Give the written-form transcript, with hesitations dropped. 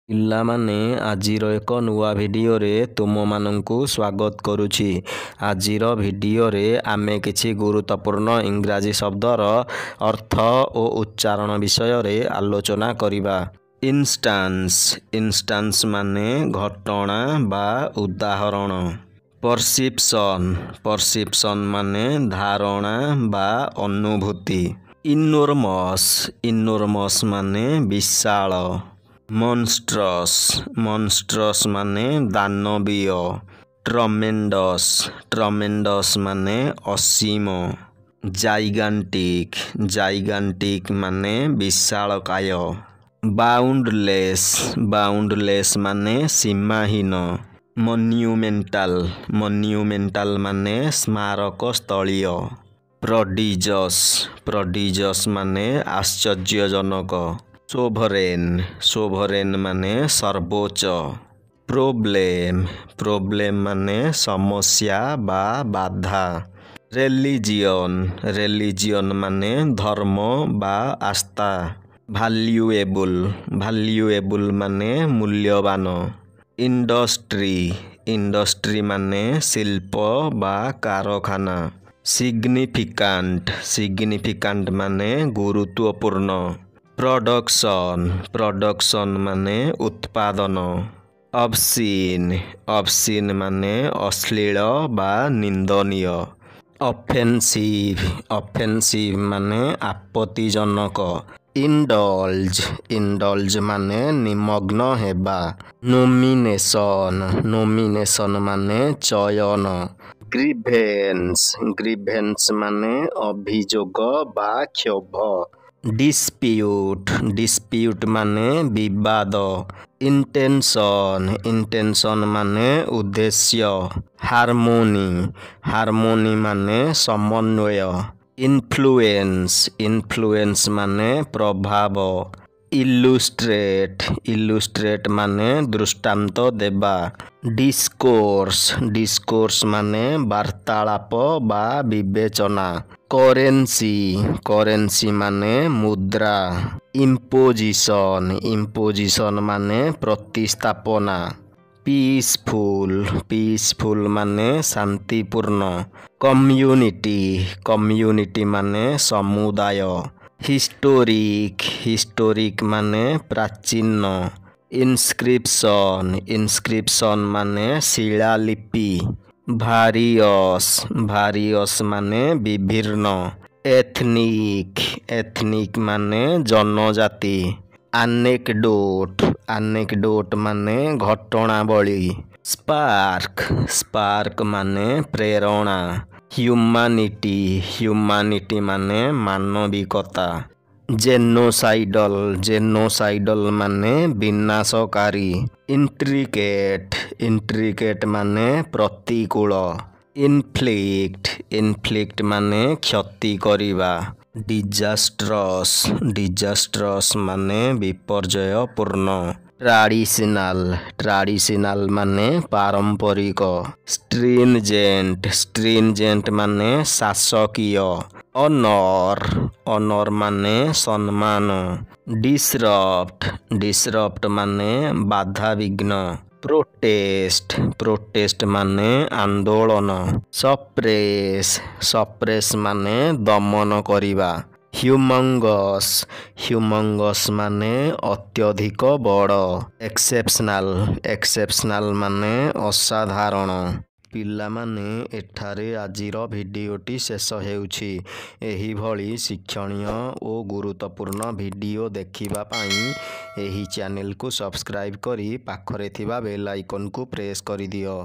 ପିଲାମାନେ ଆଜିର ଏକ ନୂଆ ଭିଡ଼ିଓରେ ତୁମମାନଙ୍କୁ ସ୍ୱାଗତ କରୁଛି। ଆଜିର ଭିଡ଼ିଓରେ ଆମେ କିଛି ଗୁରୁତ୍ୱପୂର୍ଣ୍ଣ ଇଂରାଜୀ ଶବ୍ଦର ଅର୍ଥ ଓ ଉଚ୍ଚାରଣ ବିଷୟରେ ଆଲୋଚନା କରିବା। ଇନ୍ଷ୍ଟାନ୍ସ ମାନେ ଘଟଣା ବା ଉଦାହରଣ। ପରସିପସନ୍ ମାନେ ଧାରଣା ବା ଅନୁଭୂତି। ଇନୋର୍ମସ୍ ମାନେ ବିଶାଳ। ମନଷ୍ଟ୍ରସ୍ ମାନେ ଦାନବୀୟ। ଟ୍ରମେଣ୍ଡସ୍ ମାନେ ଅସୀମ। ଜାଇଗାଣ୍ଟିକ୍ ମାନେ ବିଶାଳକାୟ। ବାଉଣ୍ଡଲେସ୍ ମାନେ ସୀମାହୀନ। ମନ୍ୟୁମେଣ୍ଟାଲ ମାନେ ସ୍ମାରକସ୍ଥଳୀୟ। ପ୍ରଡ଼ିଜସ୍ ମାନେ ଆଶ୍ଚର୍ଯ୍ୟଜନକ। ସୋଭରେନ୍ ମାନେ ସର୍ବୋଚ୍ଚ। ପ୍ରୋବ୍ଲେମ୍ ମାନେ ସମସ୍ୟା ବା ବାଧା। ରିଲିଜିଅନ୍ ମାନେ ଧର୍ମ ବା ଆସ୍ଥା। ଭାଲ୍ୟୁଏବୁଲ୍ ମାନେ ମୂଲ୍ୟବାନ। ଇଣ୍ଡଷ୍ଟ୍ରି ମାନେ ଶିଳ୍ପ ବା କାରଖାନା। ସିଗ୍ନିଫିକାଣ୍ଟ ମାନେ ଗୁରୁତ୍ୱପୂର୍ଣ୍ଣ। ପ୍ରଡକ୍ସନ୍ ମାନେ ଉତ୍ପାଦନ। ଅବସିନ୍ ମାନେ ଅଶ୍ଳୀଳ ବା ନିନ୍ଦନୀୟ। ଅଫେନ୍ସିଭ୍ ମାନେ ଆପତ୍ତିଜନକ। ଇଣ୍ଡଲ୍ଜ ମାନେ ନିମଗ୍ନ ହେବା। ନୋମିନେସନ୍ ମାନେ ଚୟନ। ଗ୍ରିଭେନ୍ସ ମାନେ ଅଭିଯୋଗ ବା କ୍ଷୋଭ। ଡିସ୍ପ୍ୟୁଟ୍ ମାନେ ବିବାଦ। ଇଣ୍ଟେନ୍ସନ୍ ମାନେ ଉଦ୍ଦେଶ୍ୟ। ହାରମୋନି ମାନେ ସମନ୍ୱୟ। ଇନଫ୍ଲୁଏନ୍ସ ମାନେ ପ୍ରଭାବ। ଇଲୁଷ୍ଟ୍ରେଟ୍ ମାନେ ଦୃଷ୍ଟାନ୍ତ ଦେବା। ଡିସ୍କୋର୍ସ ମାନେ ବାର୍ତ୍ତାଳାପ ବା ବିବେଚନା। କରେନ୍ସି ମାନେ ମୁଦ୍ରା। ଇମ୍ପୋଜିସନ୍ ମାନେ ପ୍ରତିସ୍ଥାପନା। ପିସ୍ଫୁଲ୍ ମାନେ ଶାନ୍ତିପୂର୍ଣ୍ଣ। କମ୍ୟୁନିଟି ମାନେ ସମୁଦାୟ। ହିଷ୍ଟୋରିକ୍ ମାନେ ପ୍ରାଚୀନ। ଇନସ୍କ୍ରିପସନ୍ ମାନେ ଶିଳାଲିପି। ଭାରିୟସ୍ ମାନେ ବିଭିନ୍ନ। ଏଥନିକ୍ ମାନେ ଜନଜାତି। ଆନେକ୍ଡୋଟ୍ ମାନେ ଘଟଣାବଳୀ। ସ୍ପାର୍କ ମାନେ ପ୍ରେରଣା। ହ୍ୟୁମାନିଟି ମାନେ ମାନବିକତା। ଜେନୋସାଇଡଲ୍ ମାନେ ବିନାଶକାରୀ। ଇଣ୍ଟ୍ରିକେଟ୍ ମାନେ ପ୍ରତିକୂଳ। ଇନଫ୍ଲିକ୍ଟ ମାନେ କ୍ଷତି କରିବା। ଡିଜାଷ୍ଟ୍ରସ୍ ମାନେ ବିପର୍ଯ୍ୟୟପୂର୍ଣ୍ଣ। ଟ୍ରାଡିସନାଲ ମାନେ ପାରମ୍ପରିକ। ଷ୍ଟ୍ରିନଜେଣ୍ଟ ମାନେ ଶାସକୀୟ। ଅନର ମାନେ ସମ୍ମାନ। ଡିସରପ୍ଟ ମାନେ ବାଧାବିଘ୍ନ। ପ୍ରୋଟେଷ୍ଟ ମାନେ ଆନ୍ଦୋଳନ। ସପ୍ରେସ୍ ମାନେ ଦମନ କରିବା। ହ୍ୟୁମଙ୍ଗସ୍ ମାନେ ଅତ୍ୟଧିକ ବଡ଼। ଏକ୍ସେପସନାଲ ମାନେ ଅସାଧାରଣ। ପିଲାମାନେ, ଏଠାରେ ଆଜିର ଭିଡ଼ିଓଟି ଶେଷ ହେଉଛି। ଏହିଭଳି ଶିକ୍ଷଣୀୟ ଓ ଗୁରୁତ୍ୱପୂର୍ଣ୍ଣ ଭିଡ଼ିଓ ଦେଖିବା ପାଇଁ ଏହି ଚ୍ୟାନେଲକୁ ସବସ୍କ୍ରାଇବ୍ କରି ପାଖରେ ଥିବା ବେଲ୍ ଆଇକନକୁ ପ୍ରେସ୍ କରିଦିଅ।